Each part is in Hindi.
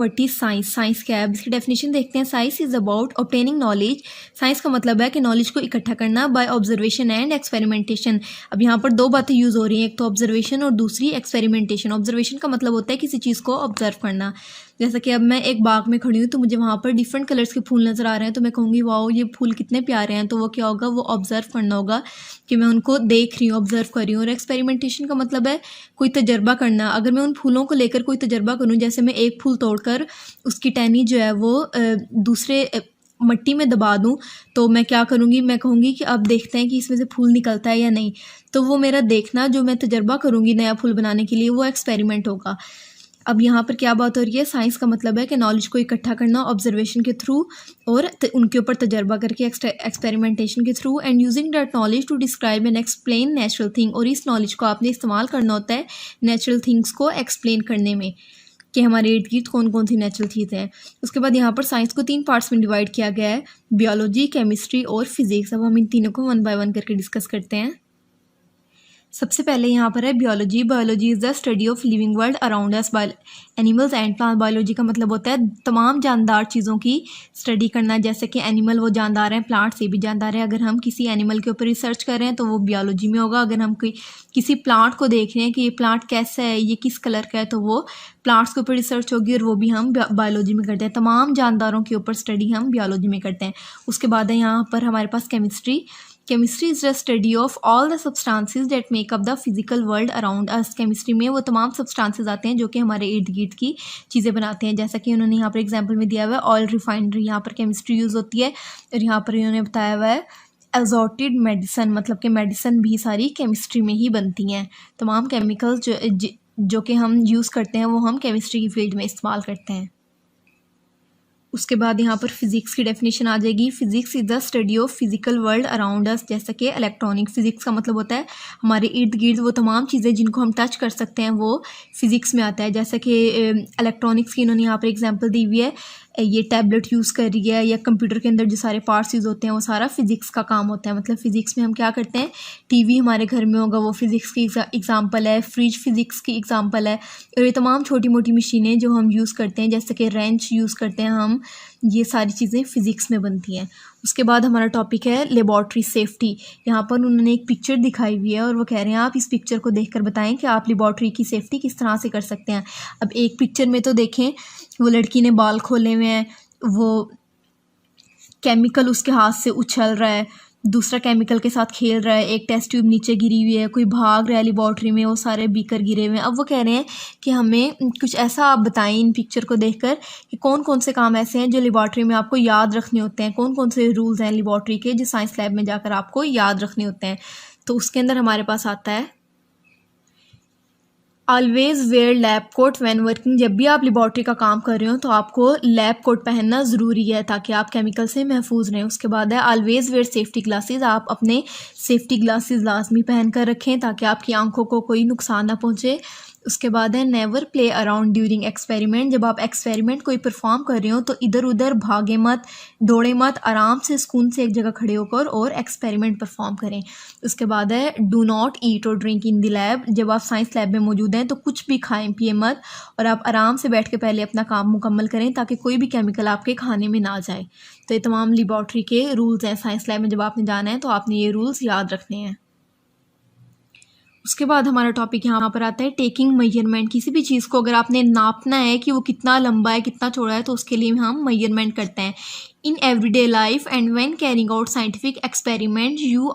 What is science? साइंस क्या है? इसकी डेफिनेशन देखते हैं। Science is about obtaining knowledge. Science का मतलब है कि नॉलेज को इकट्ठा करना बाय ऑब्जर्वेशन एंड एक्सपेरिमेंटेशन। अब यहाँ पर दो बातें यूज़ हो रही हैं, एक तो ऑब्जर्वेशन और दूसरी एक्सपेरिमेंटेशन। ऑब्जर्वेशन का मतलब होता है किसी चीज़ को ऑब्जर्व करना। जैसा कि अब मैं एक बाग में खड़ी हूँ तो मुझे वहाँ पर डिफरेंट कलर्स के फूल नज़र आ रहे हैं, तो मैं कहूँगी वाओ ये फूल कितने प्यारे हैं। तो वो क्या होगा, वो ऑब्जर्व करना होगा कि मैं उनको देख रही हूँ, ऑब्जर्व कर रही हूँ। और एक्सपेरिमेंटेशन का मतलब है कोई तजर्बा करना। अगर मैं उन फूलों को लेकर कोई तजर्बा करूँ, जैसे मैं एक फूल तोड़कर उसकी टहनी जो है वो दूसरे मट्टी में दबा दूँ, तो मैं क्या करूँगी, मैं कहूँगी कि अब देखते हैं कि इसमें से फूल निकलता है या नहीं। तो वो मेरा देखना, जो मैं तजर्बा करूँगी नया फूल बनाने के लिए, वो एक्सपेरिमेंट होगा। अब यहाँ पर क्या बात हो रही है, साइंस का मतलब है कि नॉलेज को इकट्ठा करना ऑब्जर्वेशन के थ्रू और उनके ऊपर तजर्बा करके एक्सपेरिमेंटेशन के थ्रू, and using that knowledge to describe and explain natural thing. और इस नॉलेज को आपने इस्तेमाल करना होता है नेचुरल थिंग्स को एक्सप्लेन करने में, कि हमारे इर्द गिर्द कौन कौन सी नेचुरल चीज़ें हैं। उसके बाद यहाँ पर साइंस को 3 पार्ट्स में डिवाइड किया गया है, बियोलॉजी, केमिस्ट्री और फिजिक्स। अब हम इन तीनों को 1 बाय 1 करके डिस्कस करते हैं। सबसे पहले यहाँ पर है biology. Biology is the study of living world around us, animals and plant. Biology का मतलब होता है तमाम जानदार चीज़ों की स्टडी करना। जैसे कि एनिमल वो जानदार हैं, प्लांट से भी जानदार है। अगर हम किसी एनिमल के ऊपर रिसर्च कर रहे हैं तो वो बियोलॉजी में होगा। अगर हम किसी प्लांट को देख रहे हैं कि ये प्लांट कैसा है, ये किस कलर का है, तो वो प्लांट्स के ऊपर रिसर्च होगी और वो भी हम बायोलॉजी में करते हैं। तमाम जानदारों के ऊपर स्टडी हम बियोलॉजी में करते हैं। उसके बाद है यहाँ पर हमारे पास chemistry. Chemistry is the study of all the substances that make up the physical world around us. Chemistry में वो तमाम सब्सटेंसेस आते हैं जो कि हमारे इर्द गिर्द की चीज़ें बनाते हैं। जैसा कि उन्होंने यहाँ पर एग्जांपल में दिया हुआ है ऑयल रिफाइनरी, यहाँ पर केमिस्ट्री यूज़ होती है। और यहाँ पर इन्होंने बताया हुआ है एजोटेड मेडिसन, मतलब कि मेडिसन भी सारी केमिस्ट्री में ही बनती हैं। तमाम केमिकल्स जो कि हम यूज़ करते हैं वो हम केमिस्ट्री की फील्ड में इस्तेमाल करते हैं। उसके बाद यहाँ पर फिजिक्स की डेफिनेशन आ जाएगी। Physics is the study of physical world around अस। जैसे कि इलेक्ट्रॉनिक फिजिक्स का मतलब होता है हमारे इर्द गिर्द वो तमाम चीज़ें जिनको हम टच कर सकते हैं वो फिजिक्स में आता है। जैसे कि इलेक्ट्रॉनिक्स की इन्होंने यहाँ पर एग्जांपल दी हुई है, ये टैबलेट यूज़ कर रही है, या कंप्यूटर के अंदर जो सारे पार्ट्स यूज़ होते हैं वो सारा फिजिक्स का काम होता है। मतलब फिजिक्स में हम क्या करते हैं, टीवी हमारे घर में होगा वो फिजिक्स की एग्जांपल है, फ्रिज फिजिक्स की एग्जांपल है। और ये तमाम छोटी मोटी मशीनें जो हम यूज़ करते हैं, जैसे कि रेंच यूज़ करते हैं हम, ये सारी चीज़ें फ़िज़िक्स में बनती हैं। उसके बाद हमारा टॉपिक है लेबॉर्ट्री सेफ्टी। यहाँ पर उन्होंने एक पिक्चर दिखाई हुई है और वो कह रहे हैं आप इस पिक्चर को देखकर बताएं कि आप लेबॉर्ट्री की सेफ्टी किस तरह से कर सकते हैं। अब एक पिक्चर में तो देखें, वो लड़की ने बाल खोले हुए हैं, वो केमिकल उसके हाथ से उछल रहा है, दूसरा केमिकल के साथ खेल रहा है, एक टेस्ट ट्यूब नीचे गिरी हुई है, कोई भाग रहा है लेबॉर्ट्री में, वो सारे बीकर गिरे हुए हैं। अब वो कह रहे हैं कि हमें कुछ ऐसा आप बताएं इन पिक्चर को देखकर कि कौन कौन से काम ऐसे हैं जो लेबॉर्ट्री में आपको याद रखने होते हैं, कौन कौन से रूल्स हैं लेबॉर्ट्री के जो साइंस लैब में जाकर आपको याद रखने होते हैं। तो उसके अंदर हमारे पास आता है always wear lab coat when working. जब भी आप लेबॉर्ट्री का काम कर रहे हो तो आपको लैब कोट पहनना ज़रूरी है ताकि आप केमिकल से महफूज रहें। उसके बाद है ऑलवेज वेयर सेफ्टी ग्लासेस। आप अपने सेफ्टी ग्लासेस लाजमी पहन कर रखें ताकि आपकी आंखों को कोई नुकसान ना पहुँचे। उसके बाद है never play around during experiment. जब आप एक्सपेरिमेंट कोई परफॉर्म कर रहे हो तो इधर उधर भागे मत, दौड़े मत, आराम से सुकून से एक जगह खड़े होकर और एक्सपेरिमेंट परफॉर्म करें। उसके बाद है डू नॉट ईट और ड्रिंक इन द लैब। जब आप साइंस लैब में मौजूद हैं तो कुछ भी खाएं पिए मत, और आप आराम से बैठ के पहले अपना काम मुकम्मल करें ताकि कोई भी केमिकल आपके खाने में ना जाए। तो ये तमाम लेबॉर्ट्री के रूल्स हैं। साइंस लैब में जब आपने जाना है तो आपने ये रूल्स याद रखने हैं। उसके बाद हमारा टॉपिक यहाँ पर आता है टेकिंग मेजरमेंट। किसी भी चीज़ को अगर आपने नापना है कि वो कितना लंबा है, कितना चौड़ा है, तो उसके लिए हम मेजरमेंट करते हैं। In everyday life and when carrying out scientific experiment you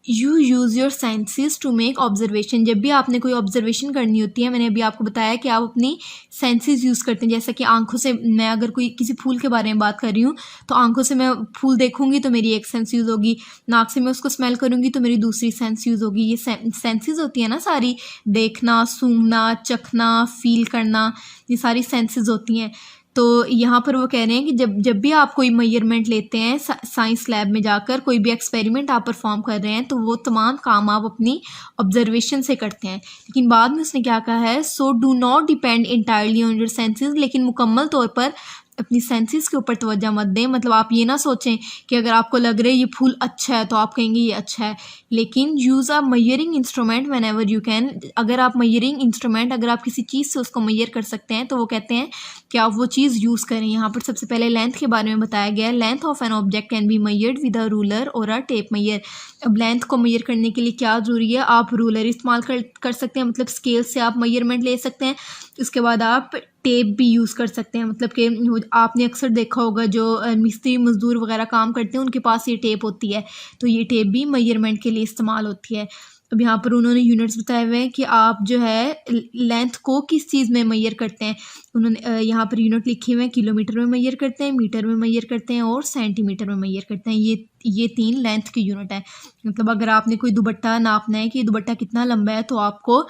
use your senses to make observation. जब भी आपने कोई ऑब्जर्वेशन करनी होती है, मैंने अभी आपको बताया कि आप अपनी सेंसेस यूज़ करते हैं। जैसे कि आंखों से मैं अगर कोई किसी फूल के बारे में बात कर रही हूँ तो आंखों से मैं फूल देखूंगी तो मेरी एक सेंस यूज़ होगी, नाक से मैं उसको स्मेल करूँगी तो मेरी दूसरी सेंस यूज़ होगी। ये सेंसेस होती है ना सारी, देखना, सूंघना, चखना, फील करना, ये सारी सेंसेस होती हैं। तो यहाँ पर वो कह रहे हैं कि जब भी आप कोई मेजरमेंट लेते हैं साइंस लैब में जाकर, कोई भी एक्सपेरिमेंट आप परफॉर्म कर रहे हैं, तो वो तमाम काम आप अपनी ऑब्जर्वेशन से करते हैं। लेकिन बाद में उसने क्या कहा है, so do not depend entirely on your senses. लेकिन मुकम्मल तौर पर अपनी सेंसेस के ऊपर तवज्जो मत दें। मतलब आप ये ना सोचें कि अगर आपको लग रहा है ये फूल अच्छा है तो आप कहेंगे ये अच्छा है, लेकिन use a मयरिंग instrument when ever you can. अगर आप मयरिंग इंस्ट्रूमेंट, अगर आप किसी चीज़ से उसको मैयर कर सकते हैं तो वो कहते हैं कि आप वो चीज़ यूज़ करें। यहाँ पर सबसे पहले लेंथ के बारे में बताया गया है। Length of an object can be मयर्ड with a ruler और अ टेप मैयर। अब लेंथ को मैयर करने के लिए क्या ज़रूरी है, आप रूलर इस्तेमाल कर सकते हैं, मतलब स्केल से आप मैयरमेंट ले सकते हैं। उसके बाद आप टेप भी यूज़ कर सकते हैं, मतलब कि आपने अक्सर देखा होगा जो मिस्त्री मज़दूर वगैरह काम करते हैं उनके पास ये टेप होती है, तो ये टेप भी मेजरमेंट के लिए इस्तेमाल होती है। अब यहाँ पर उन्होंने यूनिट्स बताए हुए हैं कि आप जो है लेंथ को किस चीज़ में मैयर करते हैं। उन्होंने यहाँ पर यूनिट लिखे हुए हैं, किलोमीटर में मैयर करते हैं, मीटर में मैयर करते हैं और सेंटीमीटर में मैयर करते हैं। ये 3 लेंथ की यूनिट है। मतलब अगर आपने कोई दुपट्टा नापना है कि दुपट्टा कितना लंबा है तो आपको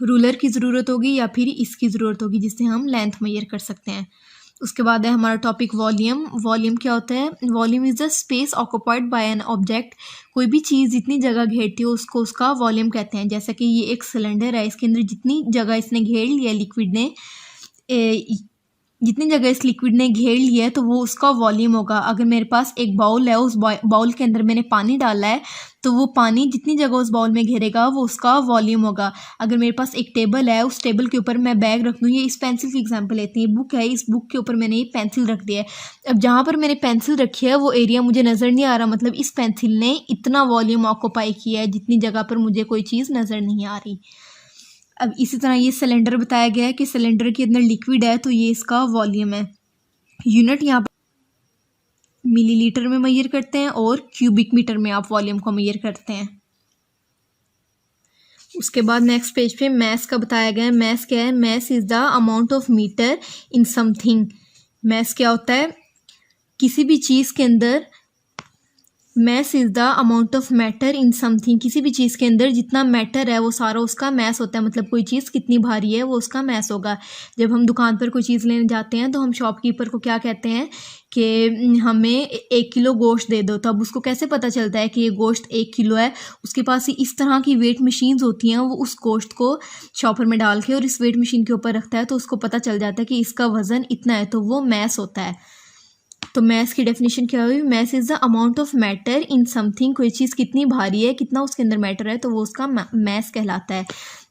रूलर की ज़रूरत होगी या फिर इसकी ज़रूरत होगी जिससे हम लेंथ मैयर कर सकते हैं। उसके बाद है हमारा टॉपिक वॉल्यूम। वॉल्यूम क्या होता है? Volume is the space occupied by an object. कोई भी चीज़ जितनी जगह घेरती है उसको उसका वॉल्यूम कहते हैं। जैसा कि ये एक सिलेंडर है, इसके अंदर जितनी जगह इसने घेर लिया लिक्विड ने, जितनी जगह इस लिक्विड ने घेर लिया है तो वो उसका वॉल्यूम होगा। अगर मेरे पास एक बाउल है, उस बाउल के अंदर मैंने पानी डाला है तो वो पानी जितनी जगह उस बाउल में घेरेगा वो उसका वॉल्यूम होगा। अगर मेरे पास एक टेबल है, उस टेबल के ऊपर मैं बैग रख दूँ, ये इस पेंसिल की एग्जांपल लेते हैं, बुक है, इस बुक के ऊपर मैंने ये पेंसिल रख दिया है। अब जहाँ पर मैंने पेंसिल रखी है वो एरिया मुझे नज़र नहीं आ रहा, मतलब इस पेंसिल ने इतना वॉल्यूम ऑक्यूपाई किया है जितनी जगह पर मुझे कोई चीज़ नज़र नहीं आ रही। अब इसी तरह ये सिलेंडर बताया गया है कि सिलेंडर के अंदर लिक्विड है तो ये इसका वॉल्यूम है। यूनिट यहाँ पर मिलीलीटर में मैयर करते हैं और क्यूबिक मीटर में आप वॉल्यूम को मैयर करते हैं। उसके बाद नेक्स्ट पेज पे मैस का बताया गया है। मैस क्या है? Mass is the amount of matter in something. Mass क्या होता है? किसी भी चीज़ के अंदर, mass is the amount of matter in something. किसी भी चीज़ के अंदर जितना मैटर है वो सारा उसका मैस होता है। मतलब कोई चीज़ कितनी भारी है वो उसका मैस होगा। जब हम दुकान पर कोई चीज़ लेने जाते हैं तो हम शॉपकीपर को क्या कहते हैं कि हमें 1 किलो गोश्त दे दो, तो अब उसको कैसे पता चलता है कि ये गोश्त 1 किलो है? उसके पास ही इस तरह की वेट मशीन्स होती हैं, वो उस गोश्त को शॉपर में डाल के और इस वेट मशीन के ऊपर रखता है तो उसको पता चल जाता है कि इसका वज़न इतना है, तो वो मैस होता है। तो मैस की डेफिनेशन क्या हुई? Mass is the amount of matter in something. कोई चीज़ कितनी भारी है, कितना उसके अंदर मैटर है, तो वो उसका मैस कहलाता है।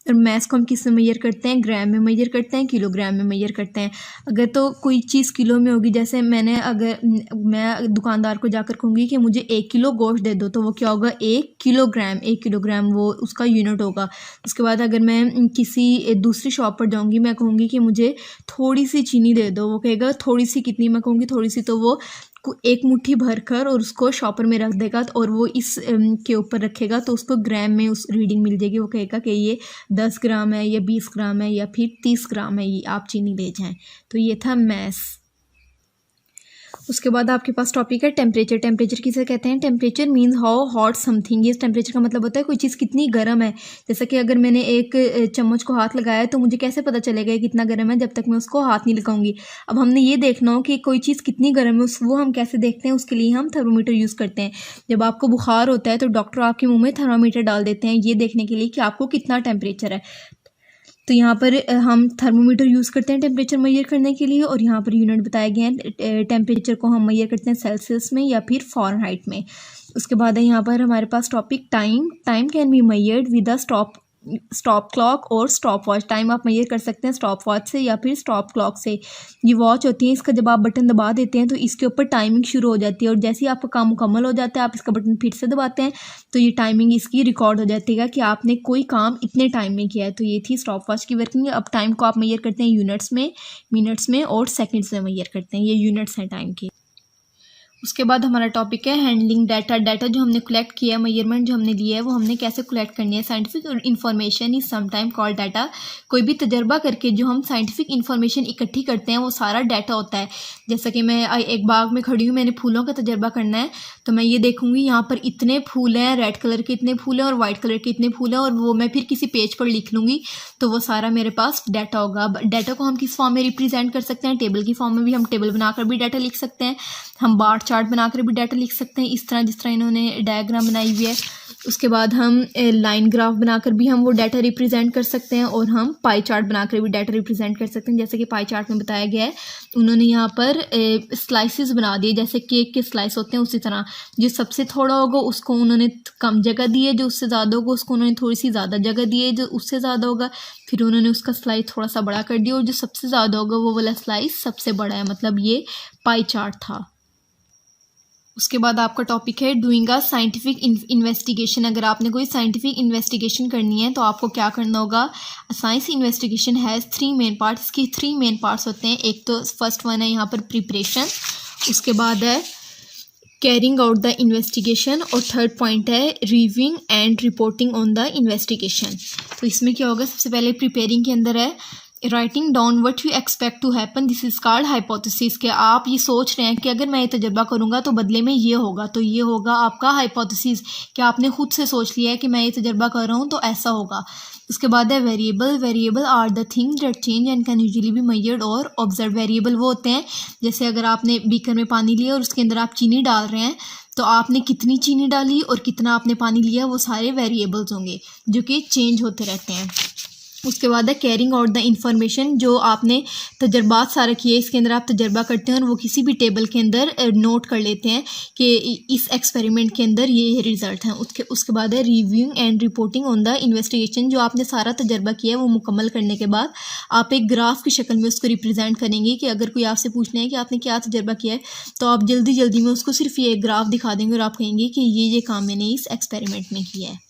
और मैस को हम किस में मैयर करते हैं? ग्राम में मैयर करते हैं, किलोग्राम में मैयर करते हैं। अगर तो कोई चीज़ किलो में होगी, जैसे मैं दुकानदार को जाकर कहूँगी कि मुझे 1 किलो गोश्त दे दो, तो वो क्या होगा? 1 किलोग्राम। 1 किलोग्राम वो उसका यूनिट होगा। उसके बाद अगर मैं किसी दूसरी शॉप पर जाऊँगी, मैं कहूँगी कि मुझे थोड़ी सी चीनी दे दो, वो कहेगा थोड़ी सी कितनी? मैं कहूँगी थोड़ी सी, तो वो एक मुट्ठी भर कर और उसको शॉपर में रख देगा और वो इस के ऊपर रखेगा तो उसको ग्राम में उस रीडिंग मिल जाएगी। वो कहेगा कि ये 10 ग्राम है या 20 ग्राम है या फिर 30 ग्राम है, ये आप चीनी ले जाएं। तो ये था मैस। उसके बाद आपके पास टॉपिक है टेम्परेचर। टेम्परेचर किसे कहते हैं? Temperature means how hot something is. Temperature का मतलब होता है कोई चीज़ कितनी गर्म है। जैसा कि अगर मैंने एक चम्मच को हाथ लगाया है तो मुझे कैसे पता चलेगा कि कितना गर्म है? जब तक मैं उसको हाथ नहीं लगाऊंगी। अब हमने ये देखना हो कि कोई चीज़ कितनी गर्म है, वो हम कैसे देखते हैं? उसके लिए हम थर्मोमीटर यूज़ करते हैं। जब आपको बुखार होता है तो डॉक्टर आपके मुँह में थर्मोमीटर डाल देते हैं ये देखने के लिए कि आपको कितना टेम्परेचर है। तो यहाँ पर हम थर्मोमीटर यूज़ करते हैं टेम्परेचर मैयर करने के लिए, और यहाँ पर यूनिट बताए गए हैं। टेम्परेचर को हम मैयर करते हैं सेल्सियस में या फिर फ़ारेनहाइट में। उसके बाद है यहाँ पर हमारे पास topic time. Time can be measured with a stop clock और स्टॉप वॉच। टाइम आप मैयर कर सकते हैं स्टॉप वॉच से या फिर स्टॉप क्लॉक से। ये वॉच होती है, इसका जब आप बटन दबा देते हैं तो इसके ऊपर टाइमिंग शुरू हो जाती है, और जैसे ही आपका काम मुकम्मल हो जाता है आप इसका बटन फिर से दबाते हैं तो ये टाइमिंग इसकी रिकॉर्ड हो जाती है कि आपने कोई काम इतने टाइम में किया है। तो ये थी स्टॉप वॉच की वर्किंग। अब टाइम को आप मैयर करते हैं यूनिट्स में, मिनट्स में और सेकेंड्स में मैयर करते हैं। ये यूनिट्स हैं टाइम के। उसके बाद हमारा टॉपिक है हैंडलिंग डाटा। डाटा जो हमने कलेक्ट किया है, मेजरमेंट जो हमने लिया है, वो हमने कैसे कलेक्ट करनी है। Scientific information is sometime called data. कोई भी तजर्बा करके जो हम साइंटिफिक इन्फॉर्मेशन इकट्ठी करते हैं वो सारा डाटा होता है। जैसा कि मैं एक बाग में खड़ी हूँ, मैंने फूलों का तजर्बा करना है, तो मैं ये देखूँगी यहाँ पर इतने फूल हैं, रेड कलर के इतने फूल हैं और वाइट कलर के इतने फूल हैं, और वो मैं फिर किसी पेज पर लिख लूँगी तो वो सारा मेरे पास डाटा होगा। डाटा को हम किस फॉर्म में रिप्रेजेंट कर सकते हैं? टेबल की फॉर्म में भी। हम टेबल बनाकर भी डाटा लिख सकते हैं, हम बार चार्ट बनाकर भी डाटा लिख सकते हैं, इस तरह जिस तरह इन्होंने डायग्राम बनाई हुई है। उसके बाद हम लाइन ग्राफ बनाकर भी हम वो डाटा रिप्रेजेंट कर सकते हैं और हम पाई चार्ट बनाकर भी डाटा रिप्रेजेंट कर सकते हैं। जैसे कि पाई चार्ट में बताया गया है, उन्होंने यहाँ पर स्लाइसेस बना दिए, जैसे केक के स्लाइस होते हैं उसी तरह। जो सबसे थोड़ा होगा उसको उन्होंने कम जगह दी है, जो उससे ज़्यादा होगा उसको उन्होंने थोड़ी सी ज़्यादा जगह दी है, जो उससे ज़्यादा होगा फिर उन्होंने उसका स्लाइस थोड़ा सा बड़ा कर दिया, और जो सबसे ज़्यादा होगा वो वाला स्लाइस सबसे बड़ा है, मतलब ये पाई चार्ट था। उसके बाद आपका टॉपिक है डूइंग अ साइंटिफिक इन्वेस्टिगेशन। अगर आपने कोई साइंटिफिक इन्वेस्टिगेशन करनी है तो आपको क्या करना होगा। Science investigation has 3 main parts. इसके 3 मेन पार्ट्स होते हैं। एक तो फर्स्ट वन है यहाँ पर प्रिपरेशन, उसके बाद है कैरिंग आउट द इन्वेस्टिगेशन, और थर्ड पॉइंट है reviewing and reporting on the investigation. तो इसमें क्या होगा, सबसे पहले प्रिपेयरिंग के अंदर है writing down what you expect to happen, this is called hypothesis. कि आप ये सोच रहे हैं कि अगर मैं ये तजर्बा करूंगा तो बदले में ये होगा, तो ये होगा आपका हाइपोथेसिस, कि आपने खुद से सोच लिया है कि मैं ये तजर्बा कर रहा हूँ तो ऐसा होगा। उसके बाद है variable. Variable are the things that change and can usually be measured और ऑब्जर्व। वेरिएबल वो होते हैं, जैसे अगर आपने बीकर में पानी लिया और उसके अंदर आप चीनी डाल रहे हैं, तो आपने कितनी चीनी डाली और कितना आपने पानी लिया, वो सारे वेरिएबल्स होंगे जो कि चेंज होते रहते हैं। उसके बाद है कैरिंग आउट द इंफॉर्मेशन। जो आपने तजर्बात सारा किए, इसके अंदर आप तजर्बा करते हैं और वो किसी भी टेबल के अंदर नोट कर लेते हैं कि इस एक्सपेरिमेंट के अंदर ये रिज़ल्ट हैं। उसके बाद है reviewing and reporting on the investigation. जो आपने सारा तजर्बा किया है वो मुकम्मल करने के बाद आप एक ग्राफ की शक्ल में उसको रिप्रेजेंट करेंगे, कि अगर कोई आपसे पूछना है कि आपने क्या तजर्बा किया है तो आप जल्दी जल्दी में उसको सिर्फ ये ग्राफ दिखा देंगे और आप कहेंगे कि ये काम मैंने इस एक्सपेरिमेंट में किया है।